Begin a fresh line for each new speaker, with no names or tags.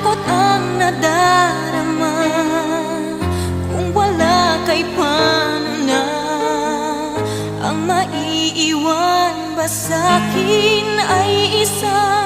takot ang nadarama. Kung wala kay paano na ang maiiwan ba sa'kin ay isa